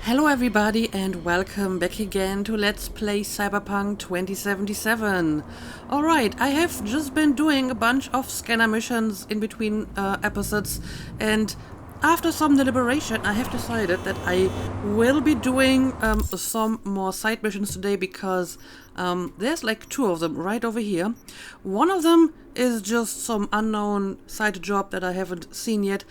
Hello everybody and welcome back again to Let's Play Cyberpunk 2077. Alright, I have just been doing a bunch of scanner missions in between episodes, and after some deliberation I have decided that I will be doing some more side missions today, because there's like two of them right over here. One of them is just some unknown side job that I haven't seen yet,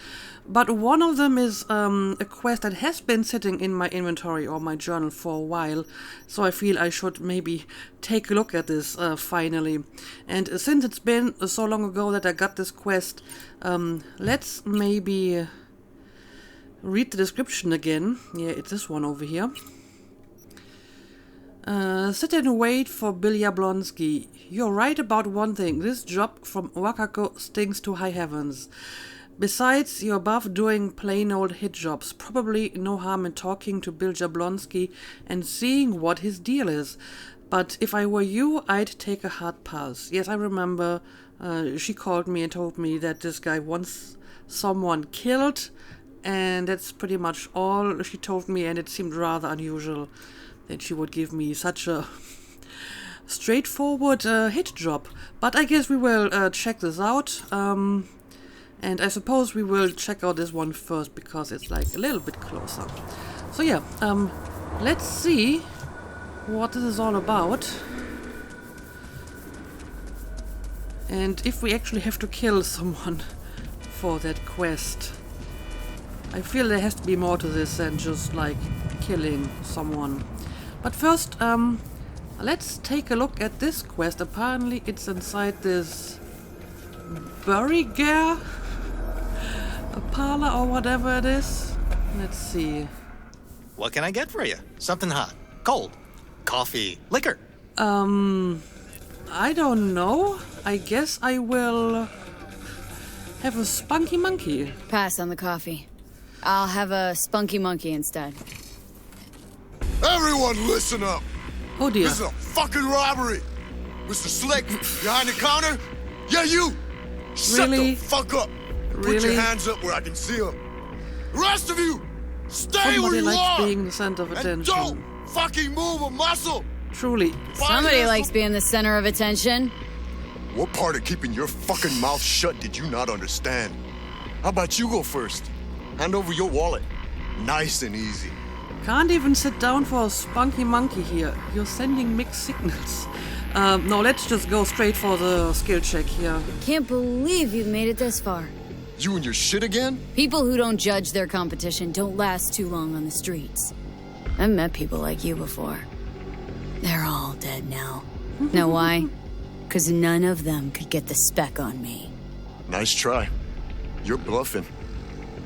but one of them is a quest that has been sitting in my inventory or my journal for a while, so I feel I should maybe take a look at this finally. And since it's been so long ago that I got this quest, let's maybe read the description again. Yeah, it's this one over here. Sit and wait for Bill Jablonski. You're right about one thing. This job from Wakako stinks to high heavens. Besides, you're above doing plain old hit jobs. Probably no harm in talking to Bill Jablonski and seeing what his deal is. But if I were you, I'd take a hard pass. Yes, I remember she called me and told me that this guy wants someone killed, and that's pretty much all she told me, and it seemed rather unusual that she would give me such a straightforward hit job. But I guess we will check this out. And I suppose we will check out this one first, because it's like a little bit closer. So yeah, let's see what this is all about. And if we actually have to kill someone for that quest. I feel there has to be more to this than just like killing someone. But first, let's take a look at this quest. Apparently it's inside this Burger parlor or whatever it is. Let's see. What can I get for you? Something hot, cold, coffee, liquor. I don't know. I guess I will have a spunky monkey. Pass on the coffee. I'll have a spunky monkey instead. Everyone listen up! Oh dear. This is a fucking robbery! Mr. Slick, behind the counter? Yeah, you! Shut Really? the fuck up! Put Really? your hands up where I can see them. The rest of you, stay Somebody where you likes are! being the center of And attention. don't fucking move a muscle! Truly. Somebody Finance- likes being the center of attention. What part of keeping your fucking mouth shut did you not understand? How about you go first? Hand over your wallet. Nice and easy. Can't even sit down for a spunky monkey here. You're sending mixed signals. No, let's just go straight for the skill check here. Can't believe you've made it this far. You and your shit again? People who don't judge their competition don't last too long on the streets. I've met people like you before. They're all dead now. Know why? Because none of them could get the spec on me. Nice try. You're bluffing.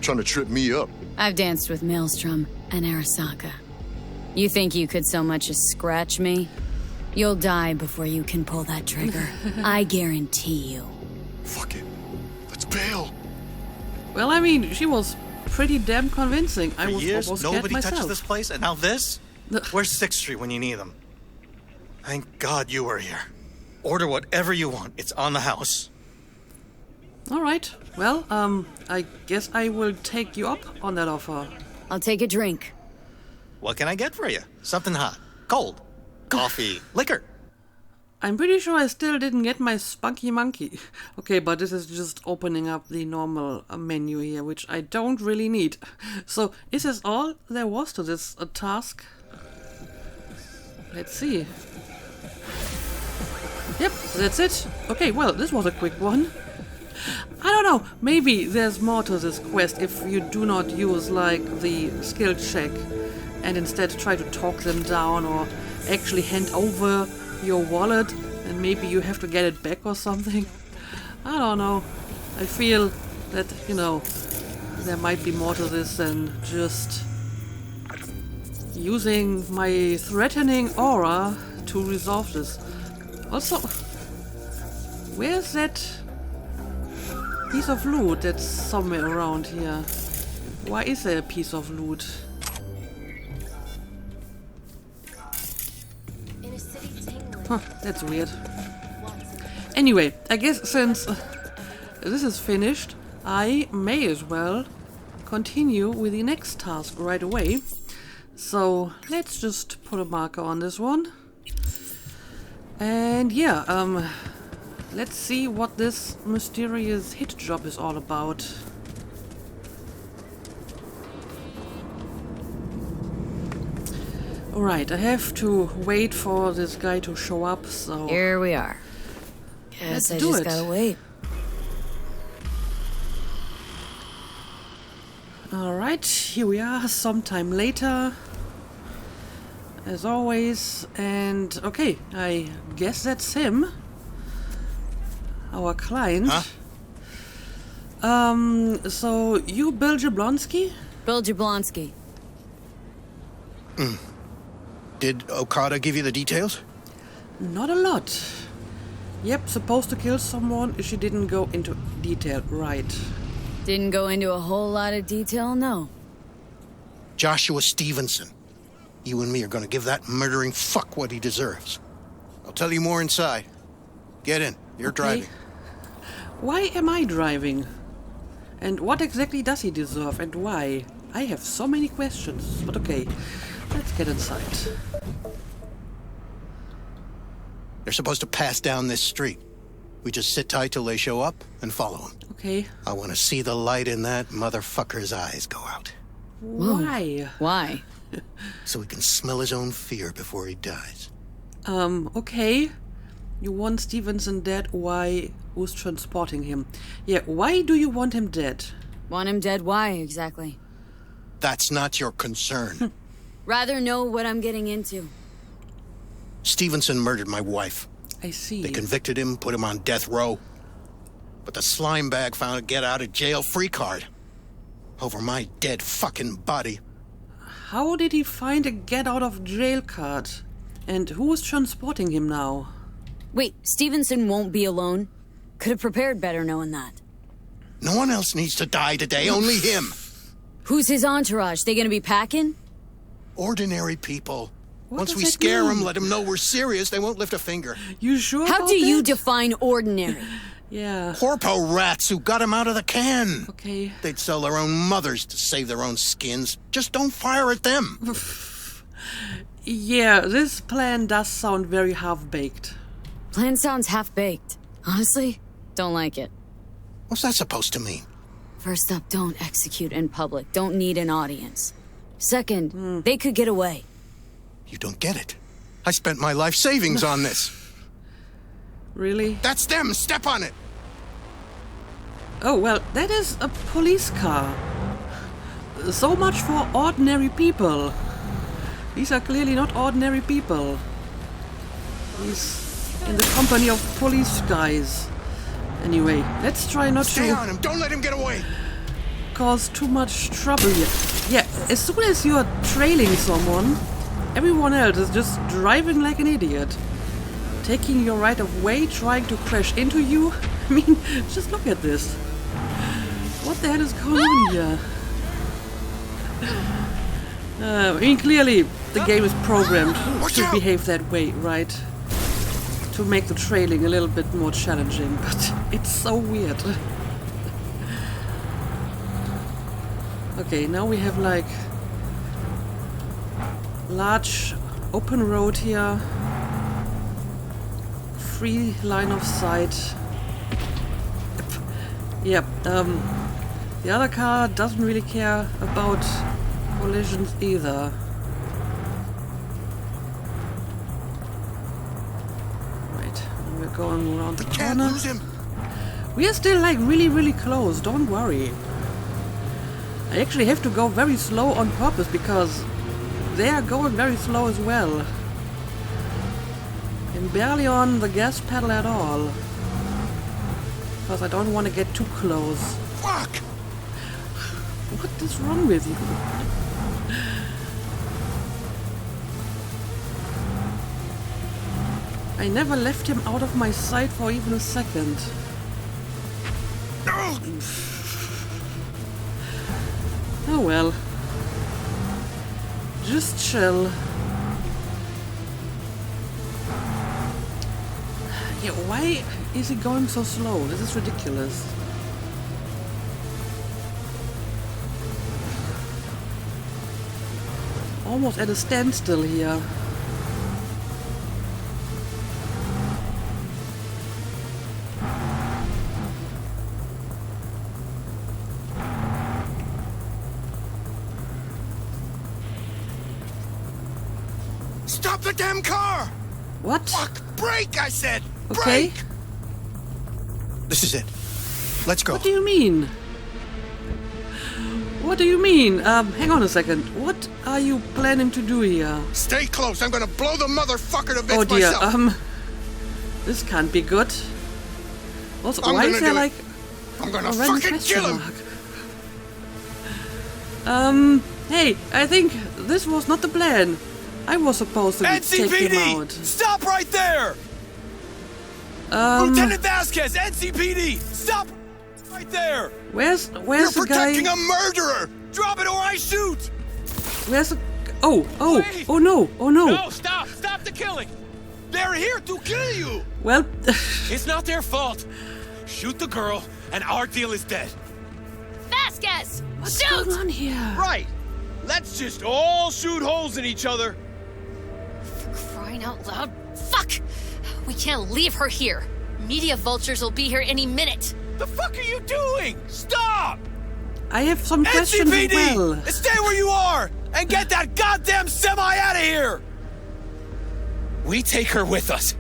Trying to trip me up. I've danced with Maelstrom and Arasaka. You think you could so much as scratch me? You'll die before you can pull that trigger. I guarantee you. Fuck it. Let's bail. Well, I mean, she was pretty damn convincing. I For was years, almost scared nobody myself. touches this place, and now this? Where's 6th Street when you need them? Thank God you were here. Order whatever you want. It's on the house. Alright, well, I guess I will take you up on that offer. I'll take a drink. What can I get for you? Something hot, cold, coffee, liquor. I'm pretty sure I still didn't get my spunky monkey. Okay, but this is just opening up the normal menu here, which I don't really need. So, is this all there was to this task? Let's see. Yep, that's it. Okay, well, this was a quick one. I don't know, maybe there's more to this quest if you do not use, like, the skill check and instead try to talk them down, or actually hand over your wallet and maybe you have to get it back or something. I don't know. I feel that, you know, there might be more to this than just using my threatening aura to resolve this. Also, where's that piece of loot that's somewhere around here? Why is there a piece of loot? Huh, that's weird. Anyway, I guess since this is finished, I may as well continue with the next task right away. So let's just put a marker on this one. And yeah, let's see what this mysterious hit job is all about. Alright, I have to wait for this guy to show up, so... Here we are. Guess I just gotta wait. Alright, here we are, sometime later. As always, and okay, I guess that's him. Our client. Huh? So you Bill Jablonski? Bill Jablonski. Did Okada give you the details? Not a lot. Yep, supposed to kill someone. She didn't go into detail, right. Didn't go into a whole lot of detail, no. Joshua Stevenson. You and me are gonna give that murdering fuck what he deserves. I'll tell you more inside. Get in. You're driving. Why am I driving? And what exactly does he deserve and why? I have so many questions, but okay. Let's get inside. They're supposed to pass down this street. We just sit tight till they show up and follow them. Okay. I want to see the light in that motherfucker's eyes go out. Why? Why? So he can smell his own fear before he dies. Okay. You want Stevenson dead, why? Who's transporting him? Yeah, why do you want him dead? Want him dead, why, exactly? That's not your concern. Rather know what I'm getting into. Stevenson murdered my wife. I see. They convicted him, put him on death row. But the slime bag found a get-out-of-jail-free card. Over my dead fucking body. How did he find a get-out-of-jail card? And who was transporting him now? Wait, Stevenson won't be alone? Could have prepared better knowing that. No one else needs to die today, only him. Who's his entourage? They gonna be packing? Ordinary people. What Once does we that scare mean? them, let them know we're serious, they won't lift a finger. You sure How about do you that? define ordinary? Yeah. Corpo rats who got him out of the can. Okay. They'd sell their own mothers to save their own skins. Just don't fire at them. Yeah, this plan does sound very half-baked. Plan sounds half-baked. Honestly, don't like it. What's that supposed to mean? First up, don't execute in public. Don't need an audience. Second, they could get away. You don't get it. I spent my life savings on this. Really? That's them. Step on it. Oh, well, that is a police car. So much for ordinary people. These are clearly not ordinary people. He's in the company of police guys. Anyway, let's try not Stay to on him. Don't let him get away. cause too much trouble here. Yeah, as soon as you're trailing someone, everyone else is just driving like an idiot. Taking your right of way, trying to crash into you. I mean, just look at this. What the hell is going on here? I mean, clearly the game is programmed to behave that way, right? To make the trailing a little bit more challenging, but it's so weird. Okay, now we have like large open road here. Free line of sight. Yep, the other car doesn't really care about collisions either. Right, and we're going around the Can't corner. lose him. We are still like really close, don't worry. I actually have to go very slow on purpose because they are going very slow as well. I'm barely on the gas pedal at all. Because I don't want to get too close. Fuck. What is wrong with you? I never left him out of my sight for even a second. No. Oh well. Just chill. Yeah, why is he going so slow? This is ridiculous. almost at a standstill here. Stop the damn car! What? Fuck! Brake, I said! Okay. Brake! This is it. Let's go. What do you mean? What do you mean? Hang on a second. What are you planning to do here? Stay close. I'm gonna blow the motherfucker to bits Oh dear, myself. this can't be good. Also, I'm why gonna is there do it. like I'm gonna a random fucking question kill him! mark? Hey, I think this was not the plan. I was supposed to take him NCPD! out. Stop right there! Lieutenant Vasquez, NCPD! Stop right there! Where's You're the guy? protecting a murderer! Drop it or I shoot! Where's the? Wait. Oh no! Oh no! No, stop! Stop the killing! They're here to kill you! Well, It's not their fault. Shoot the girl, and our deal is dead. Vasquez! what's going on here? Right. Let's just all shoot holes in each other. Crying out loud. Fuck! We can't leave her here. Media vultures will be here any minute. The fuck are you doing? Stop! I have some questions as NCPD! well. Stay where you are and get that goddamn semi out of here! We take her with us.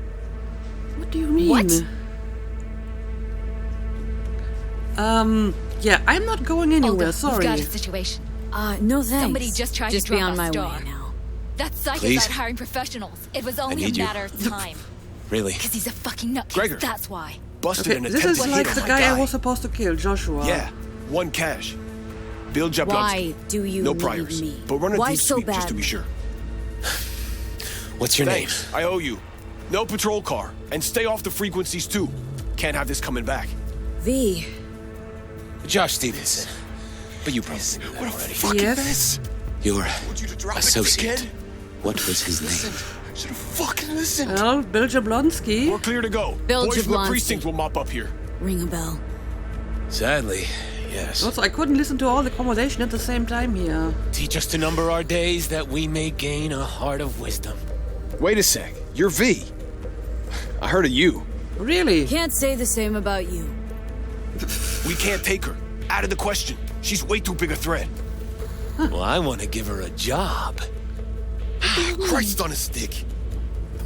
What do you mean? What? Yeah, I'm not going anywhere. Olga, Sorry. we've got a situation. No thanks. Somebody just tried Just to be drop on our my star. way now. That psych Please? is out hiring professionals. It was only a need you. matter of time. Really? Because he's a fucking nutcase. Gregor. That's why. Busted Okay, an this attempt is to like hit the my guy I was supposed to kill, Joshua. Yeah, one cash. Bill Jablonski. Why do you No need priors, me? but run a Why deep so sweep bad? just to be sure. What's your Thanks, I owe you. No patrol car, and stay off the frequencies too. Can't have this coming back. V. name? Josh Stevenson. But you probably knew that already. Yes. Your Would you to drop associate. it again? What was his name? Should have fucking listened. Well, Bill Jablonski. We're clear to go. Bill Boys from the Jablonski. precinct will mop up here. Ring a bell. Sadly, yes. Also, I couldn't listen to all the conversation at the same time here. Teach us to number our days that we may gain a heart of wisdom. Wait a sec. You're V. I heard of you. Really? Can't say the same about you. We can't take her. Out of the question. She's way too big a threat. Well, I want to give her a job. Christ on a stick.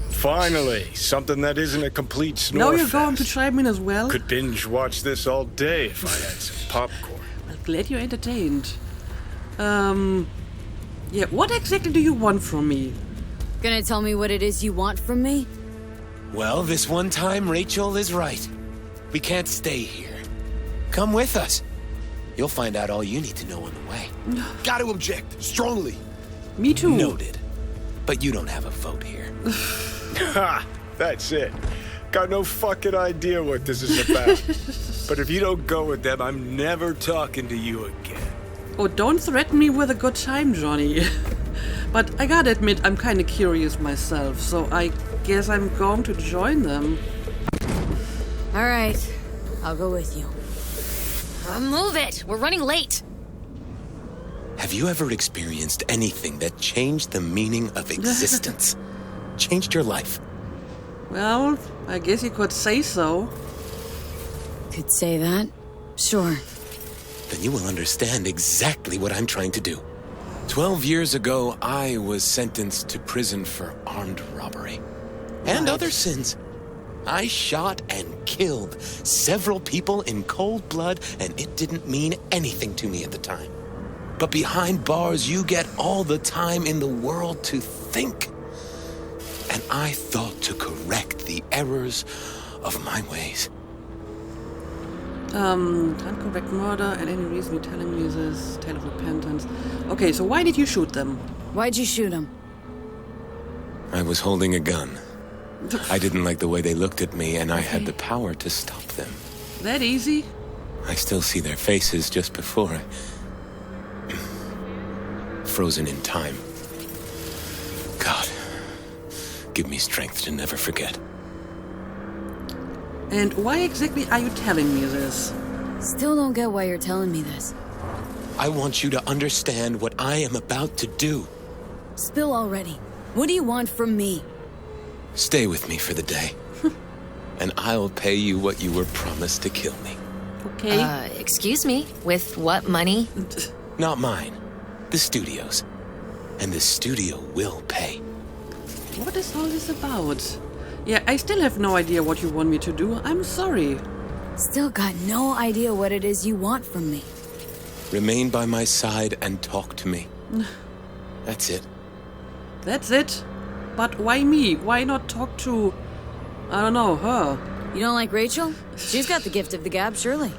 Finally, something that isn't a complete Now snore you're going to fest. chime in as well? Could binge watch this all day if I had some popcorn. Well, glad you're entertained. Yeah, what exactly do you want from me? Gonna tell me what it is you want from me? Well, this one time, Rachel is right. We can't stay here. Come with us. You'll find out all you need to know on the way. Got to object. Strongly. Me too. Noted. But you don't have a vote here. Ha! That's it. Got no fucking idea what this is about. But if you don't go with them, I'm never talking to you again. Oh, don't threaten me with a good time, Johnny. But I gotta admit, I'm kinda curious myself, so I guess I'm going to join them. Alright. I'll go with you. Move it! We're running late. Have you ever experienced anything that changed the meaning of existence? Changed your life? Well, I guess you could say so. Could say that. Sure. Then you will understand exactly what I'm trying to do. 12 years ago, I was sentenced to prison for armed robbery. And other sins. I shot and killed several people in cold blood, and it didn't mean anything to me at the time. But behind bars, you get all the time in the world to think. And I thought to correct the errors of my ways. Can't correct murder and any reason you're telling me this tale of repentance. Okay, so why did you shoot them? Why'd you shoot him? I was holding a gun. I didn't like the way they looked at me, and I had the power to stop them. That easy? I still see their faces just before I... frozen in time. God, give me strength to never forget. And why exactly are you telling me this? Still don't get why you're telling me this. I want you to understand what I am about to do. Spill already. What do you want from me? Stay with me for the day. And I'll pay you what you were promised to kill me. Okay. Excuse me? With what money? Not mine. The studio's. And the studio will pay. What is all this about? Yeah, I still have no idea what you want me to do. I'm sorry. Still got no idea what it is you want from me. Remain by my side and talk to me. That's it. That's it? But why me? Why not talk to, I don't know, her? You don't like Rachel? She's got the gift of the gab, surely.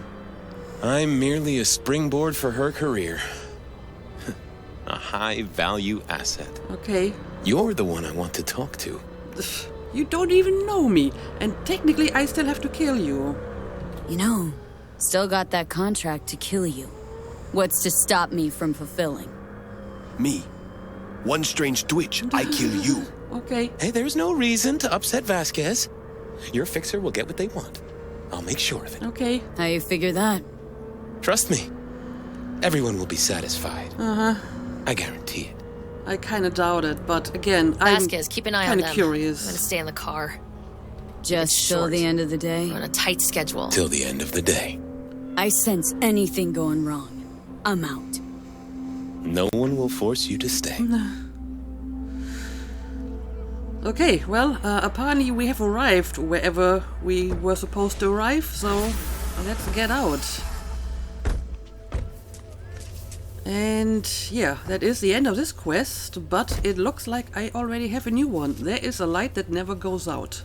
I'm merely a springboard for her career. A high-value asset. Okay. You're the one I want to talk to. You don't even know me, and technically I still have to kill you. You know, still got that contract to kill you. What's to stop me from fulfilling? Me. One strange twitch, I kill you. Okay. Hey, there's no reason to upset Vasquez. Your fixer will get what they want. I'll make sure of it. Okay. How you figure that? Trust me. Everyone will be satisfied. Uh-huh. I guarantee it. I kind of doubt it, but again, Vasquez, keep an eye on them. kind of curious. I'm gonna stay in the car. Just till the end of the day? I'm on a tight schedule. Till the end of the day. I sense anything going wrong. I'm out. No one will force you to stay. Okay, well, apparently we have arrived wherever we were supposed to arrive, so let's get out. And yeah, that is the end of this quest, but it looks like I already have a new one. There is a light that never goes out.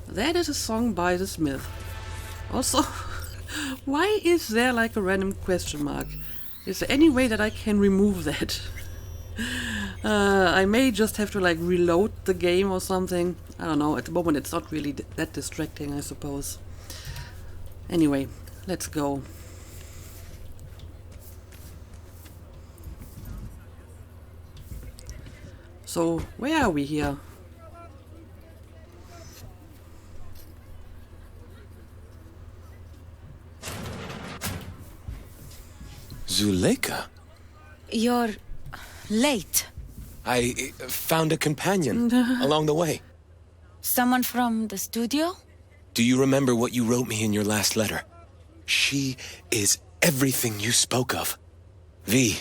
That is a song by The Smith. Also, why is there like a random question mark? Is there any way that I can remove that? I may just have to like reload the game or something. I don't know, at the moment it's not really that distracting, I suppose. Anyway, let's go. So, where are we here? Zuleika? You're late. I found a companion along the way. Someone from the studio? Do you remember what you wrote me in your last letter? She is everything you spoke of. V,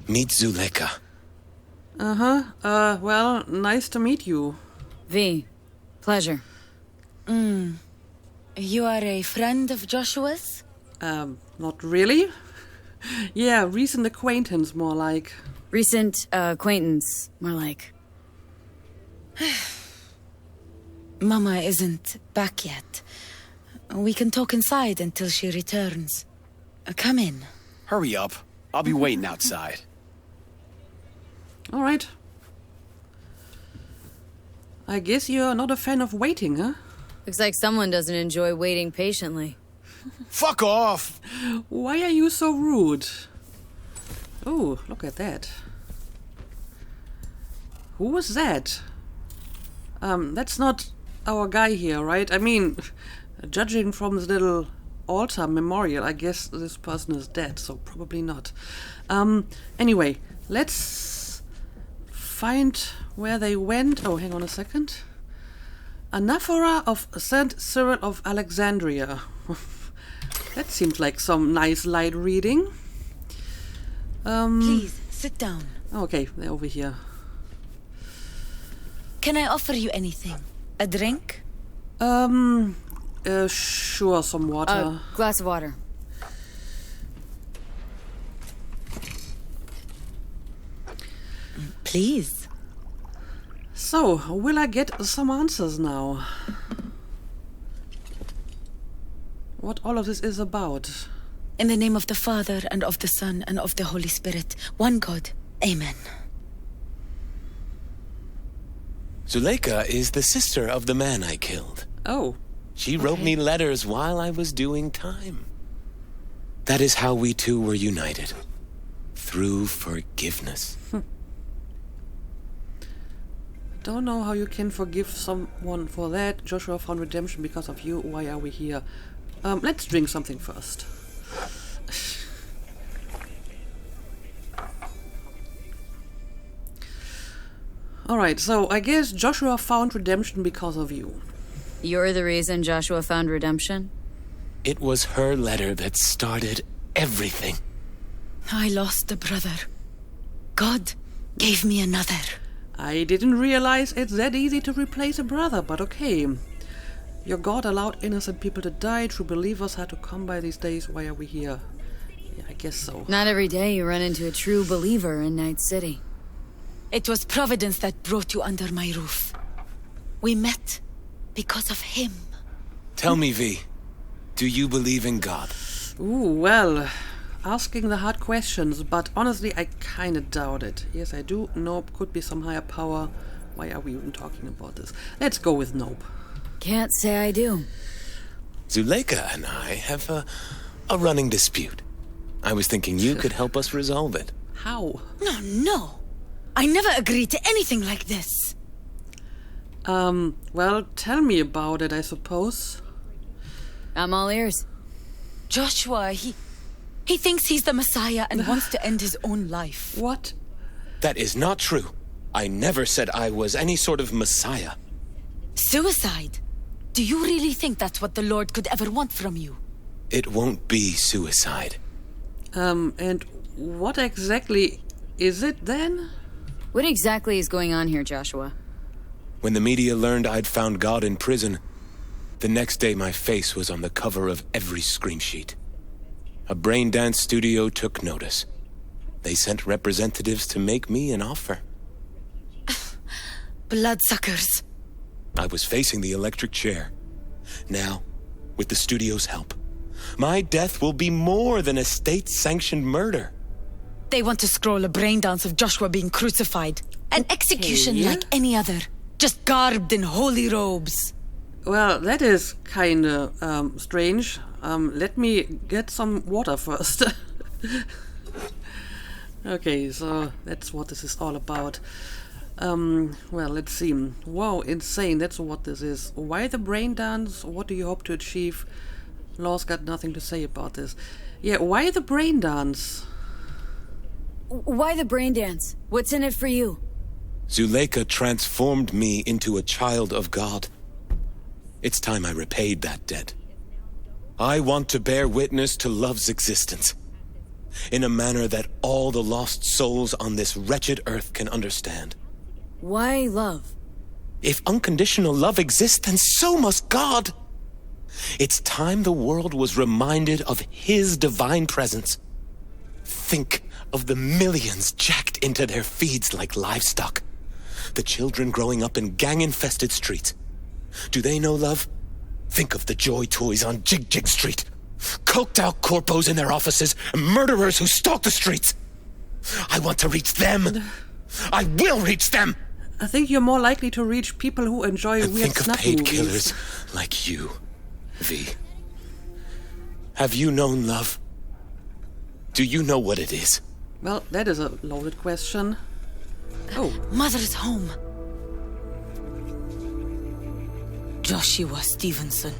meet Zuleika. Well, nice to meet you. V, pleasure. You are a friend of Joshua's? Not really. Yeah, recent acquaintance, more like. Recent acquaintance, more like. Mama isn't back yet. We can talk inside until she returns. Come in. Hurry up. I'll be waiting outside. Alright. I guess you're not a fan of waiting, huh? Looks like someone doesn't enjoy waiting patiently. Fuck off! Why are you so rude? Oh, look at that. Who was that? That's not our guy here, right? I mean, judging from this little altar memorial, I guess this person is dead, so probably not. Anyway, let's find where they went. Oh, hang on a second. Anaphora of Saint Cyril of Alexandria. That seems like some nice light reading. Please, sit down. Okay, they're over here. Can I offer you anything? A drink? Sure, some water. Glass of water. Please. So, will I get some answers now? What all of this is about? In the name of the Father, and of the Son, and of the Holy Spirit, one God. Amen. Zuleika is the sister of the man I killed. Oh. She wrote me letters while I was doing time. That is how we two were united. Through forgiveness. Don't know how you can forgive someone for that. Joshua found redemption because of you. Why are we here? Let's drink something first. Alright, so I guess Joshua found redemption because of you. You're the reason Joshua found redemption? It was her letter that started everything. I lost a brother. God gave me another. I didn't realize it's that easy to replace a brother, but okay. Your God allowed innocent people to die, true believers had to come by these days, why are we here? Yeah, I guess so. Not every day you run into a true believer in Night City. It was Providence that brought you under my roof. We met because of him. Tell me, V, do you believe in God? Ooh, well, asking the hard questions, but honestly, I kinda doubt it. Yes, I do. Nope, could be some higher power. Why are we even talking about this? Let's go with nope. Can't say I do. Zuleika and I have a running dispute. I was thinking you could help us resolve it. How? No. I never agreed to anything like this. Well, tell me about it, I suppose. I'm all ears. Joshua, he thinks he's the Messiah and wants to end his own life. What? That is not true. I never said I was any sort of Messiah. Suicide? Do you really think that's what the Lord could ever want from you? It won't be suicide. And what exactly is it then? What exactly is going on here, Joshua? When the media learned I'd found God in prison, the next day my face was on the cover of every screen sheet. A brain dance studio took notice. They sent representatives to make me an offer. Bloodsuckers. I was facing the electric chair. Now, with the studio's help, my death will be more than a state-sanctioned murder. They want to scroll a brain dance of Joshua being crucified. An execution like any other. Just garbed in holy robes. Well, that is kinda strange. Let me get some water first. Okay, so that's what this is all about. Well, let's see. Wow, insane, that's what this is. Why the brain dance? What do you hope to achieve? Law's got nothing to say about this. Yeah, why the brain dance? Why the brain dance? What's in it for you? Zuleika transformed me into a child of God. It's time I repaid that debt. I want to bear witness to love's existence, in a manner that all the lost souls on this wretched earth can understand. Why love? If unconditional love exists, then so must God. It's time the world was reminded of His divine presence. Think of the millions jacked into their feeds like livestock. The children growing up in gang-infested streets. Do they know love? Think of the joy toys on Jig Jig Street. Coked-out corpos in their offices, and murderers who stalk the streets. I want to reach them. I will reach them. I think you're more likely to reach people who enjoy And weird think of snuff paid movies. killers like you, V. Have you known love? Do you know what it is? Well, that is a loaded question. Oh. Mother's home. Joshua Stevenson.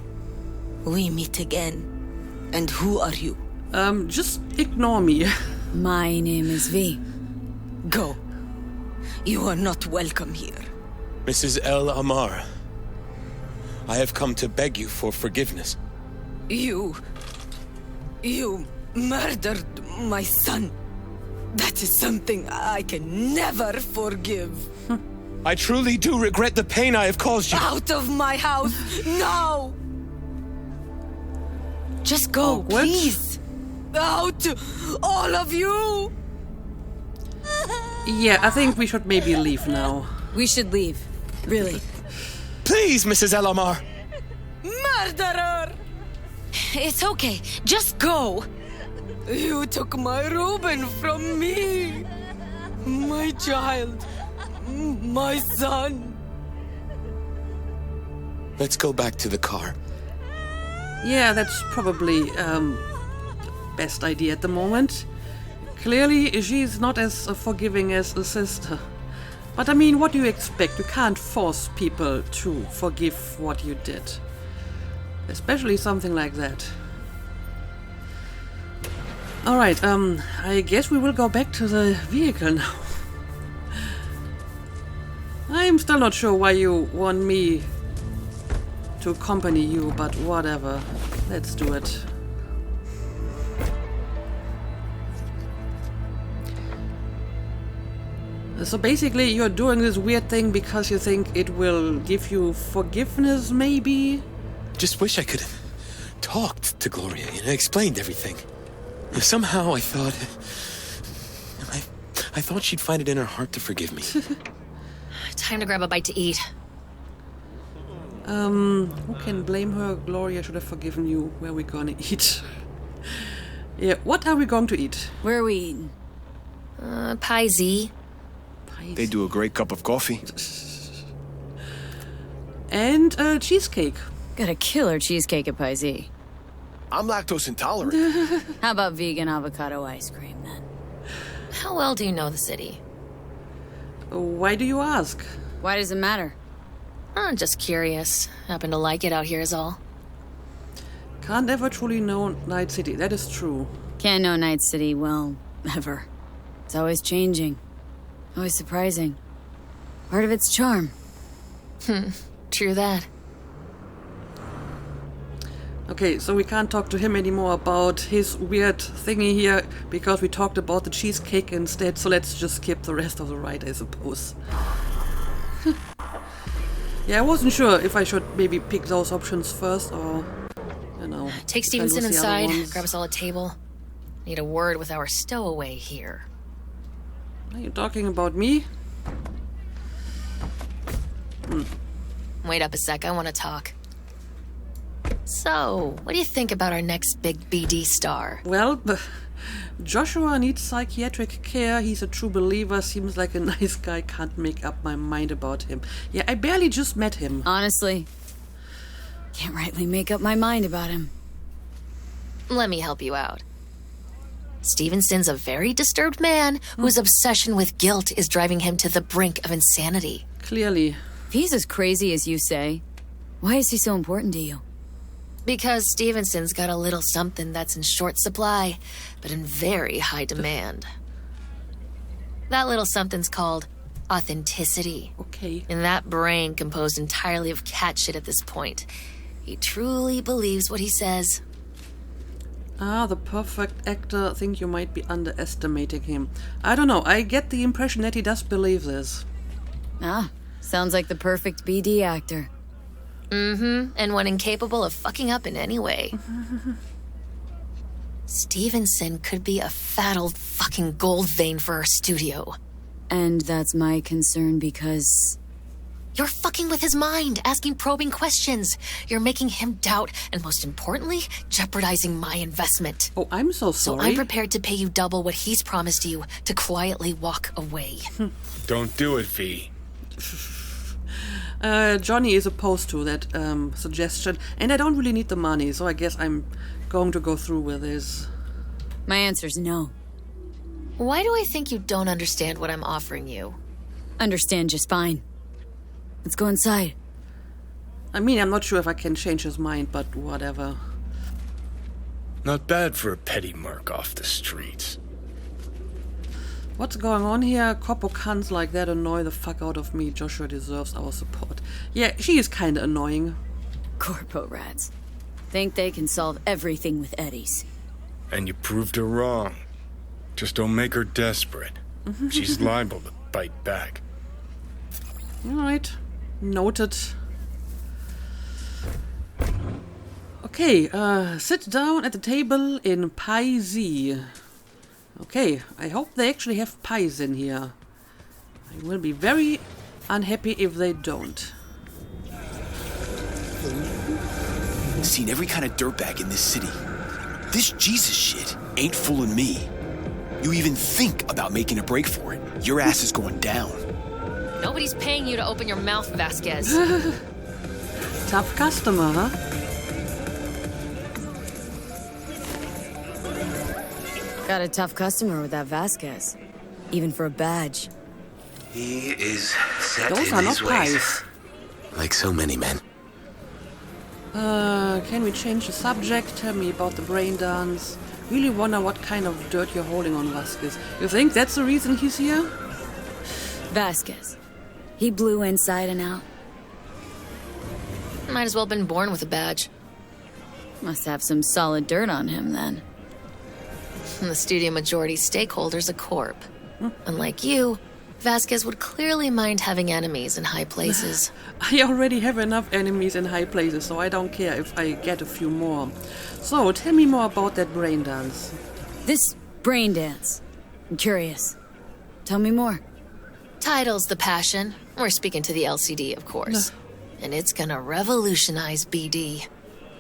We meet again. And who are you? Just ignore me. My name is V. Go. You are not welcome here. Mrs. El Amar, I have come to beg you for forgiveness. You murdered my son. That is something I can never forgive. I truly do regret the pain I have caused you. Out of my house, now! Just go, What? please. Out, all of you! Yeah, I think we should maybe leave now. We should leave. Really. Please, Mrs. El Amar. Murderer! It's okay, just go. You took my Reuben from me. My child. My son. Let's go back to the car. Yeah, that's probably best idea at the moment. Clearly, she's not as forgiving as the sister. But I mean, what do you expect? You can't force people to forgive what you did. Especially something like that. Alright, I guess we will go back to the vehicle now. I'm still not sure why you want me to accompany you, but whatever. Let's do it. So basically you're doing this weird thing because you think it will give you forgiveness, maybe? Just wish I could have talked to Gloria and explained everything. Somehow I thought... I thought she'd find it in her heart to forgive me. Time to grab a bite to eat. Who can blame her? Gloria should have forgiven you. Where are we gonna eat? Yeah, what are we going to eat? Where are we eating? Pie Z. They do a great cup of coffee. And cheesecake. Got a killer cheesecake at Pie Z. I'm lactose intolerant. How about vegan avocado ice cream, then? How well do you know the city? Why do you ask? Why does it matter? I'm just curious. Happen to like it out here is all. Can't ever truly know Night City, that is true. Can't know Night City, well, ever. It's always changing. Always surprising. Part of its charm. True that. Okay, so we can't talk to him anymore about his weird thingy here because we talked about the cheesecake instead, so let's just skip the rest of the ride, I suppose. Yeah, I wasn't sure if I should maybe pick those options first or, you know... Take Stevenson inside, grab us all a table. Need a word with our stowaway here. Are you talking about me? Wait up a sec, I want to talk. So, what do you think about our next big BD star? Well, Joshua needs psychiatric care. He's a true believer. Seems like a nice guy. Can't make up my mind about him. Yeah, I barely just met him. Honestly, can't rightly make up my mind about him. Let me help you out. Stevenson's a very disturbed man whose obsession with guilt is driving him to the brink of insanity. Clearly. If he's as crazy as you say, why is he so important to you? Because Stevenson's got a little something that's in short supply, but in very high demand. That little something's called authenticity. Okay. In that brain composed entirely of cat shit at this point, he truly believes what he says. Ah, the perfect actor. Think you might be underestimating him. I don't know. I get the impression that he does believe this. Ah, sounds like the perfect BD actor. And one incapable of fucking up in any way. Stevenson could be a fat old fucking gold vein for our studio. And that's my concern because... You're fucking with his mind, asking probing questions. You're making him doubt, and most importantly, jeopardizing my investment. Oh, I'm so sorry. So I'm prepared to pay you double what he's promised you to quietly walk away. Don't do it, V. Johnny is opposed to that suggestion, and I don't really need the money, so I guess I'm going to go through with this. My answer's no. Why do I think you don't understand what I'm offering you? Understand just fine. Let's go inside. I mean, I'm not sure if I can change his mind, but whatever. Not bad for a petty merc off the streets. What's going on here? Corpo cunts like that annoy the fuck out of me. Joshua deserves our support. Yeah, she is kinda annoying. Corpo rats. Think they can solve everything with eddies. And you proved her wrong. Just don't make her desperate. She's liable to bite back. Alright. Noted. Okay, sit down at the table in Pie Z. Okay, I hope they actually have pies in here. I will be very unhappy if they don't. Seen every kind of dirtbag in this city. This Jesus shit ain't fooling me. You even think about making a break for it, your ass is going down. Nobody's paying you to open your mouth, Vasquez. Tough customer, huh? Got a tough customer with that Vasquez. Even for a badge. He is set Those in are his not ways. pies. Like so many men. Can we change the subject? Tell me about the brain dance. Really wonder what kind of dirt you're holding on Vasquez. You think that's the reason he's here? Vasquez. He blew inside and out. Might as well been born with a badge. Must have some solid dirt on him, then. And the studio majority stakeholder's a corp. Unlike you, Vasquez would clearly mind having enemies in high places. I already have enough enemies in high places, so I don't care if I get a few more. So, tell me more about that brain dance. This brain dance. I'm curious. Tell me more. Title's the passion. We're speaking to the LCD, of course. And it's gonna revolutionize BD.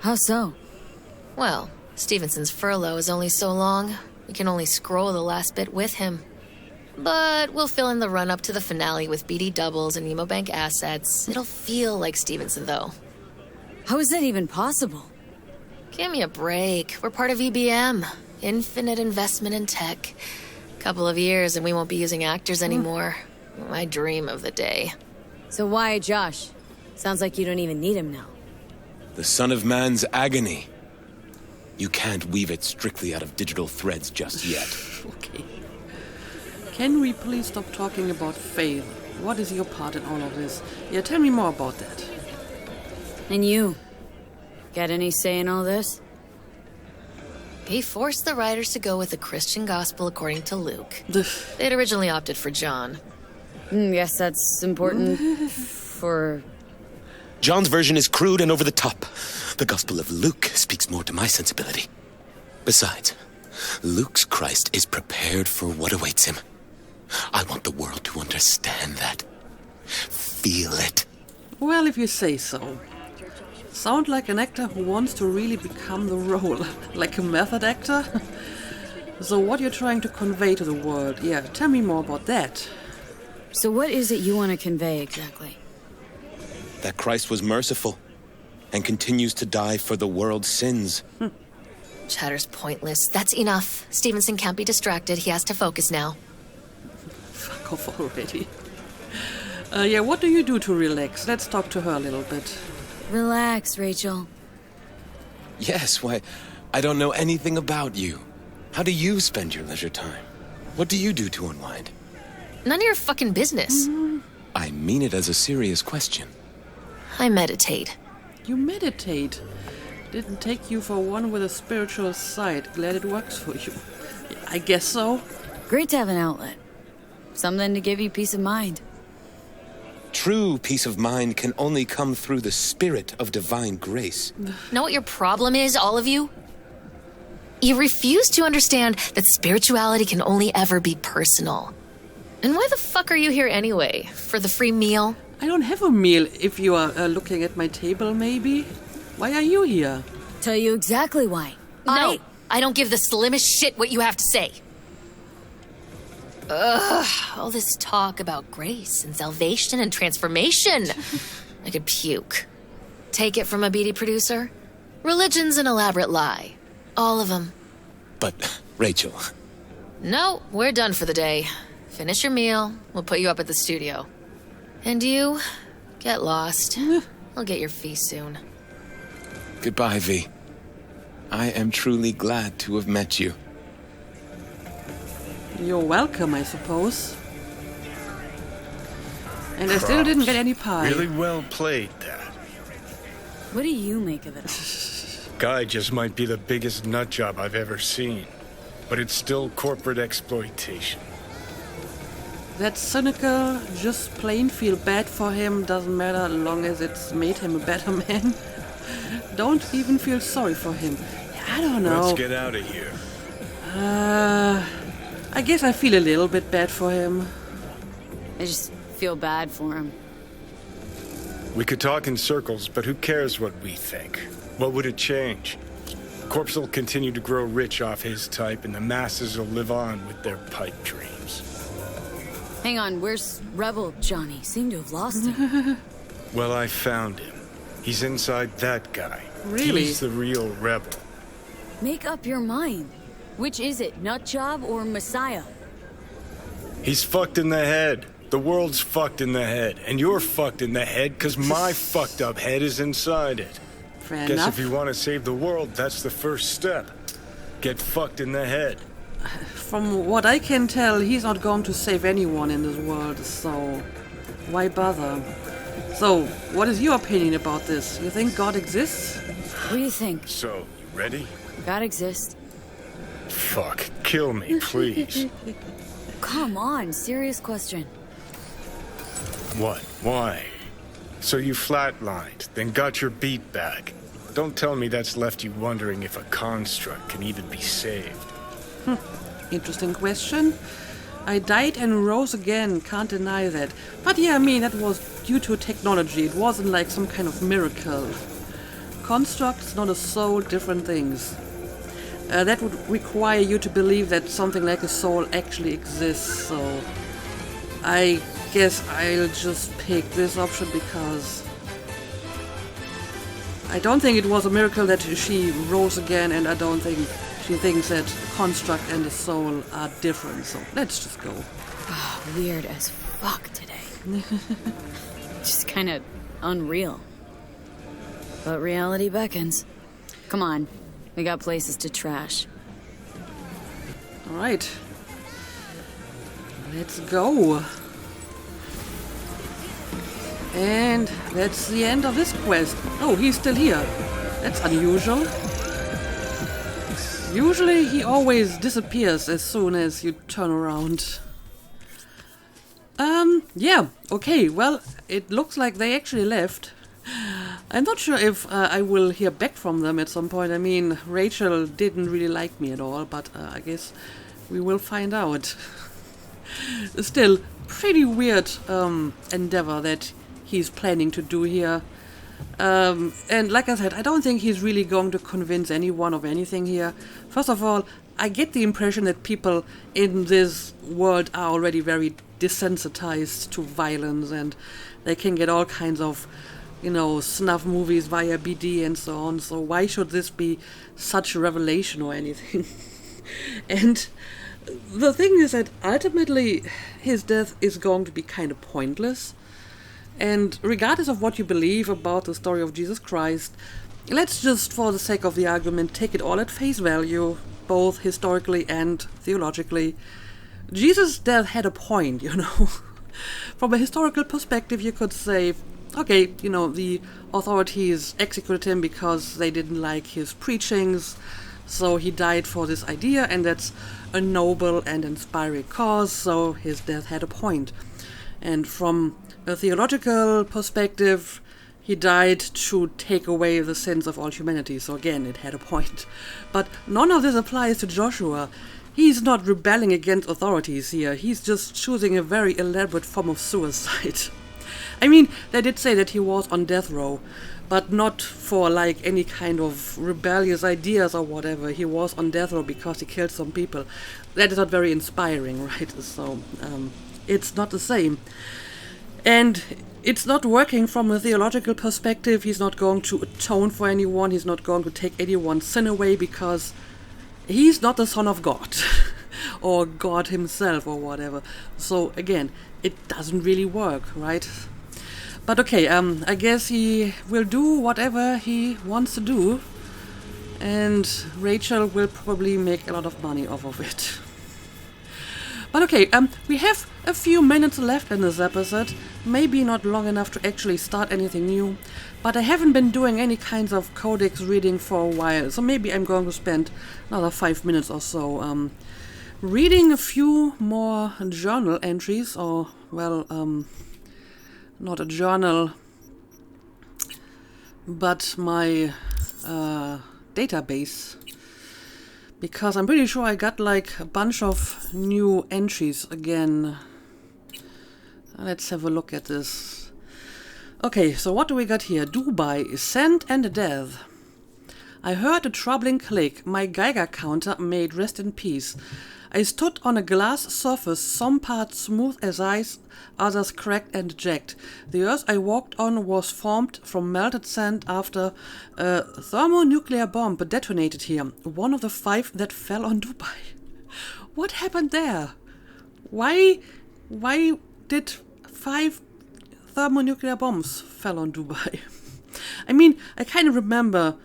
How so? Well, Stevenson's furlough is only so long. We can only scroll the last bit with him. But we'll fill in the run-up to the finale with BD doubles and Nemobank assets. It'll feel like Stevenson, though. How is that even possible? Give me a break. We're part of EBM. Infinite investment in tech. Couple of years and we won't be using actors anymore. My dream of the day. So why Josh? Sounds like you don't even need him now. The Son of Man's agony. You can't weave it strictly out of digital threads just yet. Okay. Can we please stop talking about Faith? What is your part in all of this? Yeah, tell me more about that. And you? Got any say in all this? He forced the writers to go with the Christian gospel according to Luke. They'd originally opted for John. Guess that's important for... John's version is crude and over the top. The Gospel of Luke speaks more to my sensibility. Besides, Luke's Christ is prepared for what awaits him. I want the world to understand that. Feel it. Well, if you say so. Sound like an actor who wants to really become the role. Like a method actor? So what you're trying to convey to the world, yeah, tell me more about that. So what is it you want to convey exactly? That Christ was merciful and continues to die for the world's sins. Chatter's pointless. That's enough. Stevenson can't be distracted. He has to focus now. Fuck off already. Yeah, what do you do to relax? Let's talk to her a little bit. Relax, Rachel. Yes, why, I don't know anything about you. How do you spend your leisure time? What do you do to unwind? None of your fucking business. I mean it as a serious question. I meditate. You meditate? Didn't take you for one with a spiritual side. Glad it works for you. Yeah, I guess so. Great to have an outlet. Something to give you peace of mind. True peace of mind can only come through the spirit of divine grace. Know what your problem is, all of you? You refuse to understand that spirituality can only ever be personal. And why the fuck are you here anyway? For the free meal? I don't have a meal if you are looking at my table, maybe. Why are you here? Tell you exactly why. No, I don't give the slimmest shit what you have to say. Ugh, all this talk about grace and salvation and transformation. I could puke. Take it from a BD producer? Religion's an elaborate lie. All of them. But, Rachel... No, we're done for the day. Finish your meal, we'll put you up at the studio. And you, get lost. I'll get your fee soon. Goodbye, V. I am truly glad to have met you. You're welcome, I suppose. And I still didn't get any pie. Really well played, Dad. What do you make of it all? Guy just might be the biggest nut job I've ever seen. But it's still corporate exploitation. That's cynical, just plain feel bad for him, doesn't matter as long as it's made him a better man. Don't even feel sorry for him. I don't know. Let's get out of here. I guess I feel a little bit bad for him. I just feel bad for him. We could talk in circles, but who cares what we think? What would it change? Corpse will continue to grow rich off his type, and the masses will live on with their pipe dreams. Hang on, where's Rebel Johnny? Seem to have lost him. Well, I found him. He's inside that guy. Really? He's the real rebel. Make up your mind. Which is it, Nutjob or Messiah? He's fucked in the head. The world's fucked in the head. And you're fucked in the head because my fucked up head is inside it. Fair Guess enough. if you want to save the world, that's the first step. Get fucked in the head. From what I can tell, he's not going to save anyone in this world, so... why bother? So, what is your opinion about this? You think God exists? What do you think? So, you ready? God exists? Fuck, kill me, please. Come on, serious question. What? Why? So you flatlined, then got your beat back. Don't tell me that's left you wondering if a construct can even be saved. Interesting question. I died and rose again, can't deny that. But yeah, I mean, that was due to technology. It wasn't like some kind of miracle. Constructs, not a soul, different things. That would require you to believe that something like a soul actually exists, so I guess I'll just pick this option because I don't think it was a miracle that she rose again, and I don't think she thinks that the construct and the soul are different, so let's just go. Oh, weird as fuck today. Just kind of unreal. But reality beckons. Come on, we got places to trash. Alright. Let's go. And that's the end of this quest. Oh, he's still here. That's unusual. Usually he always disappears as soon as you turn around. Yeah, okay, well, it looks like they actually left. I'm not sure if I will hear back from them at some point. I mean, Rachel didn't really like me at all, but I guess we will find out. Still, pretty weird endeavor that he's planning to do here. And like I said, I don't think he's really going to convince anyone of anything here. First of all, I get the impression that people in this world are already very desensitized to violence, and they can get all kinds of, you know, snuff movies via BD and so on. So why should this be such a revelation or anything? And the thing is that ultimately his death is going to be kind of pointless. And regardless of what you believe about the story of Jesus Christ, let's just, for the sake of the argument, take it all at face value, both historically and theologically. Jesus' death had a point, you know. From a historical perspective, you could say, okay, you know, the authorities executed him because they didn't like his preachings, so he died for this idea, and that's a noble and inspiring cause, so his death had a point. And from a theological perspective, he died to take away the sins of all humanity, so again, it had a point. But none of this applies to Joshua. He's not rebelling against authorities here, he's just choosing a very elaborate form of suicide. I mean, they did say that he was on death row, but not for like any kind of rebellious ideas or whatever. He was on death row because he killed some people. That is not very inspiring, right? So, it's not the same. And it's not working from a theological perspective. He's not going to atone for anyone. He's not going to take anyone's sin away because he's not the Son of God or God himself or whatever. So again, it doesn't really work, right? But okay, I guess he will do whatever he wants to do, and Rachel will probably make a lot of money off of it. But okay, we have a few minutes left in this episode, maybe not long enough to actually start anything new, but I haven't been doing any kinds of codex reading for a while, so maybe I'm going to spend another 5 minutes or so reading a few more journal entries, or, well, not a journal, but my database. Because I'm pretty sure I got like a bunch of new entries again. Let's have a look at this. Okay, so what do we got here? Dubai, Sand and Death. I heard a troubling click. My Geiger counter made rest in peace. I stood on a glass surface, some parts smooth as ice, others cracked and jagged. The earth I walked on was formed from melted sand after a thermonuclear bomb detonated here, one of the 5 that fell on Dubai. What happened there? Why did 5 thermonuclear bombs fell on Dubai? I mean, I kind of remember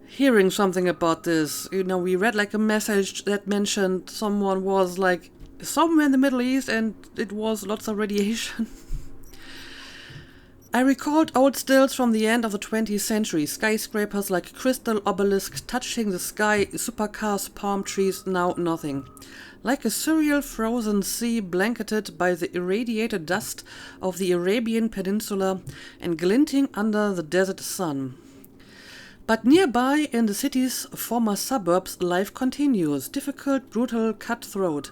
hearing something about this. You know, we read like a message that mentioned someone was like somewhere in the Middle East and it was lots of radiation. I recalled old stills from the end of the 20th century, skyscrapers like crystal obelisks touching the sky, supercars, palm trees, now nothing. Like a surreal frozen sea blanketed by the irradiated dust of the Arabian Peninsula and glinting under the desert sun. But nearby, in the city's former suburbs, life continues, difficult, brutal, cutthroat,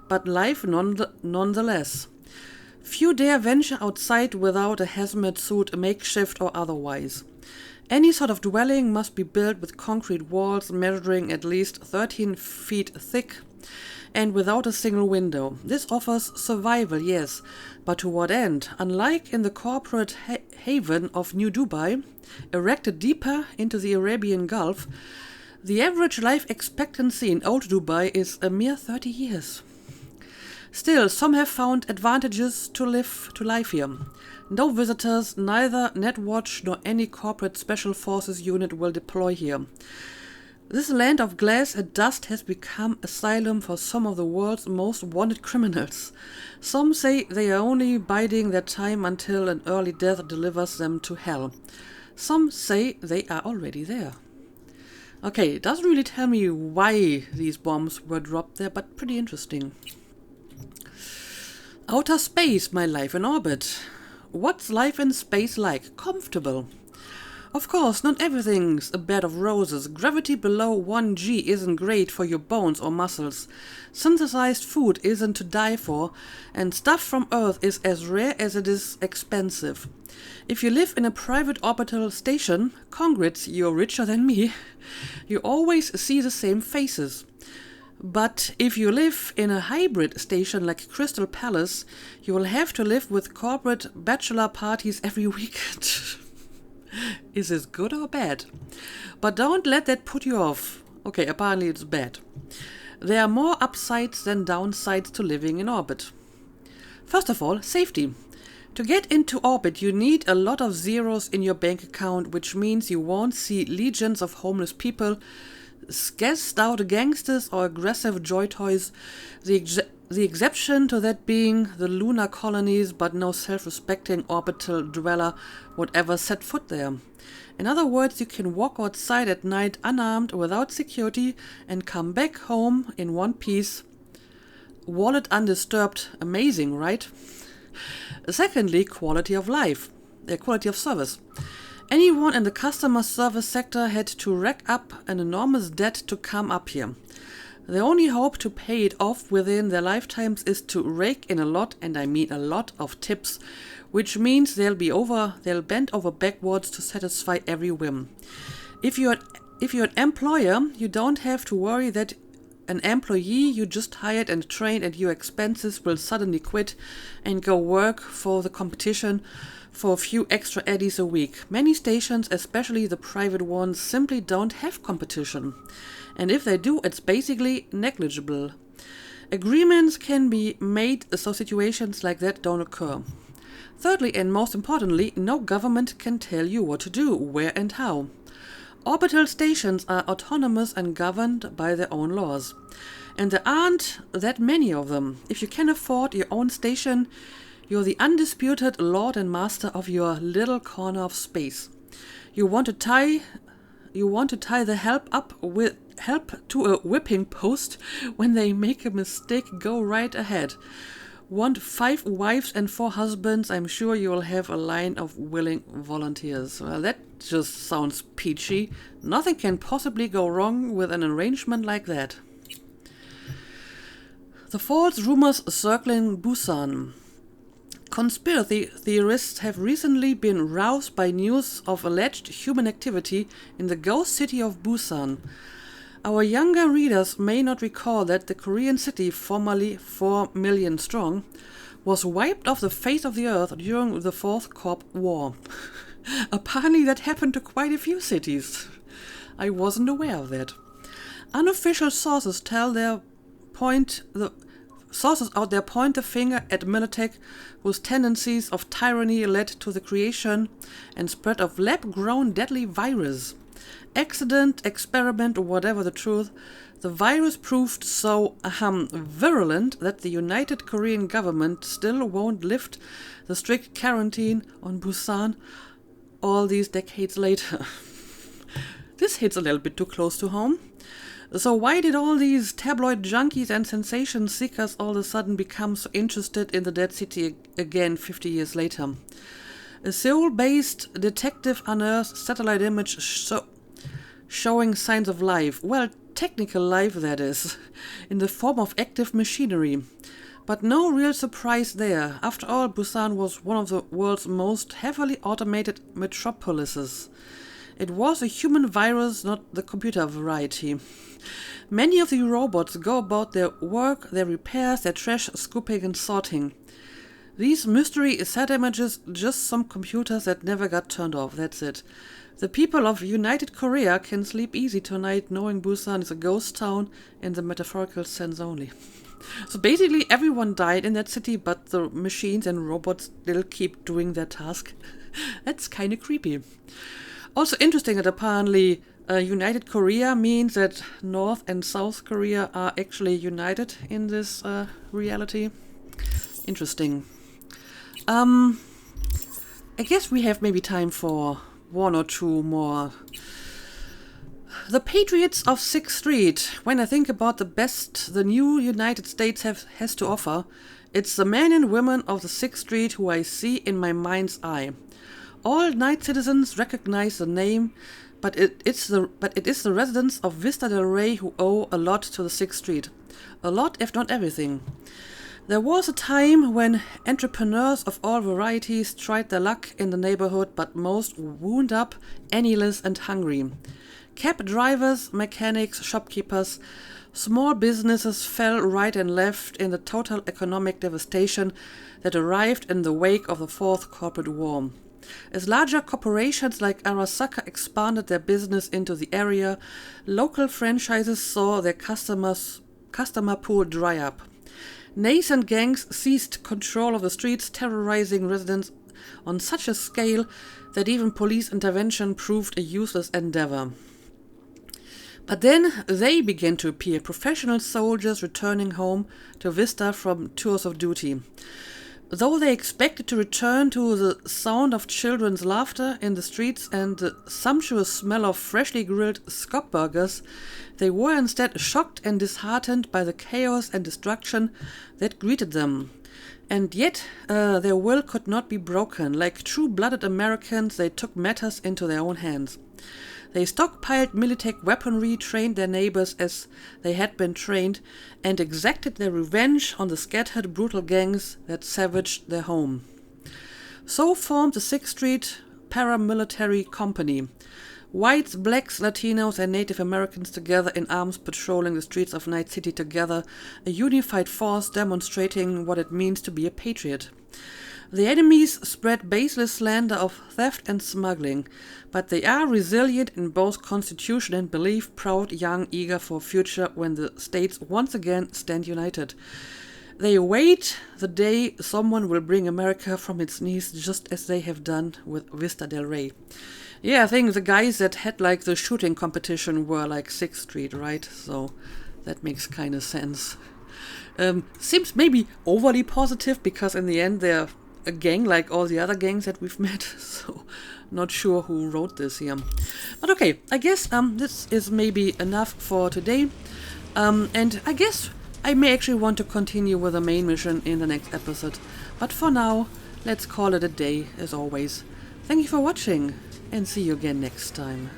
but life nonetheless. Few dare venture outside without a hazmat suit, makeshift or otherwise. Any sort of dwelling must be built with concrete walls measuring at least 13 feet thick and without a single window. This offers survival, yes, but to what end? Unlike in the corporate haven of New Dubai, erected deeper into the Arabian Gulf, the average life expectancy in old Dubai is a mere 30 years. Still, some have found advantages to life here. No visitors, neither Netwatch nor any corporate special forces unit will deploy here. This land of glass and dust has become asylum for some of the world's most wanted criminals. Some say they are only biding their time until an early death delivers them to hell. Some say they are already there. Okay, it doesn't really tell me why these bombs were dropped there, but pretty interesting. Outer space, my life in orbit. What's life in space like? Comfortable. Of course, not everything's a bed of roses. Gravity below 1G isn't great for your bones or muscles. Synthesized food isn't to die for, and stuff from Earth is as rare as it is expensive. If you live in a private orbital station, congrats, you're richer than me, you always see the same faces. But if you live in a hybrid station like Crystal Palace, you will have to live with corporate bachelor parties every weekend. Is this good or bad? But don't let that put you off. Okay, apparently it's bad. There are more upsides than downsides to living in orbit. First of all, safety. To get into orbit, you need a lot of zeros in your bank account, which means you won't see legions of homeless people, gassed out gangsters or aggressive joy toys, the exception to that being the lunar colonies, but no self-respecting orbital dweller would ever set foot there. In other words, you can walk outside at night unarmed, without security, and come back home in one piece, wallet undisturbed. Amazing, right? Secondly, quality of life, quality of service. Anyone in the customer service sector had to rack up an enormous debt to come up here. The only hope to pay it off within their lifetimes is to rake in a lot, and I mean a lot, of tips, which means they'll bend over backwards to satisfy every whim. If you're an employer, you don't have to worry that an employee you just hired and trained at your expenses will suddenly quit and go work for the competition for a few extra eddies a week. Many stations, especially the private ones, simply don't have competition. And if they do, it's basically negligible. Agreements can be made so situations like that don't occur. Thirdly, and most importantly, no government can tell you what to do, where and how. Orbital stations are autonomous and governed by their own laws. And there aren't that many of them. If you can afford your own station, you're the undisputed lord and master of your little corner of space. You want to tie the help to a whipping post when they make a mistake, go right ahead. Want 5 wives and 4 husbands, I'm sure you will have a line of willing volunteers. Well, that just sounds peachy. Nothing can possibly go wrong with an arrangement like that. The false rumors circling Busan. Conspiracy theorists have recently been roused by news of alleged human activity in the ghost city of Busan. Our younger readers may not recall that the Korean city, formerly 4 million strong, was wiped off the face of the earth during the Fourth Corp War. Apparently that happened to quite a few cities. I wasn't aware of that. Unofficial sources point the finger at Militech, whose tendencies of tyranny led to the creation and spread of lab-grown deadly virus. Accident, experiment, or whatever the truth, The virus proved so virulent that the United Korean government still won't lift the strict quarantine on Busan all these decades later. This hits a little bit too close to home. So why did all these tabloid junkies and sensation seekers all of a sudden become so interested in the dead city again 50 years later? A Seoul-based detective unearthed satellite image showing signs of life. Well, technical life, that is, in the form of active machinery. But no real surprise there. After all, Busan was one of the world's most heavily automated metropolises. It was a human virus, not the computer variety. Many of the robots go about their work, their repairs, their trash scooping and sorting. These mystery set images, just some computers that never got turned off, that's it. The people of United Korea can sleep easy tonight knowing Busan is a ghost town in the metaphorical sense only. So basically everyone died in that city, but the machines and robots still keep doing their task. That's kind of creepy. Also interesting that apparently United Korea means that North and South Korea are actually united in this reality. Interesting. I guess we have maybe time for one or two more. The Patriots of 6th Street. When I think about the best the new United States has to offer, it's the men and women of the 6th Street who I see in my mind's eye. All night citizens recognize the name, but it is the residents of Vista del Rey who owe a lot to the 6th Street. A lot, if not everything. There was a time when entrepreneurs of all varieties tried their luck in the neighborhood, but most wound up, penniless and hungry. Cab drivers, mechanics, shopkeepers, small businesses fell right and left in the total economic devastation that arrived in the wake of the Fourth Corporate War. As larger corporations like Arasaka expanded their business into the area, local franchises saw their customer pool dry up. Nascent gangs seized control of the streets, terrorizing residents on such a scale that even police intervention proved a useless endeavor. But then they began to appear, professional soldiers returning home to Vista from tours of duty. Though they expected to return to the sound of children's laughter in the streets and the sumptuous smell of freshly grilled Scop burgers, they were instead shocked and disheartened by the chaos and destruction that greeted them. And yet their will could not be broken. Like true-blooded Americans, they took matters into their own hands. They stockpiled Militech weaponry, trained their neighbors as they had been trained, and exacted their revenge on the scattered, brutal gangs that savaged their home. So formed the 6th Street Paramilitary Company. Whites, blacks, Latinos, and Native Americans together in arms patrolling the streets of Night City together, a unified force demonstrating what it means to be a patriot. The enemies spread baseless slander of theft and smuggling, but they are resilient in both constitution and belief, proud, young, eager for a future when the states once again stand united. They await the day someone will bring America from its knees, just as they have done with Vista del Rey. Yeah, I think the guys that had like the shooting competition were like 6th Street, right? So that makes kind of sense. Seems maybe overly positive because in the end they're a gang like all the other gangs that we've met, so not sure who wrote this here. But okay, I guess this is maybe enough for today, and I guess I may actually want to continue with the main mission in the next episode, but for now, let's call it a day as always. Thank you for watching, and see you again next time.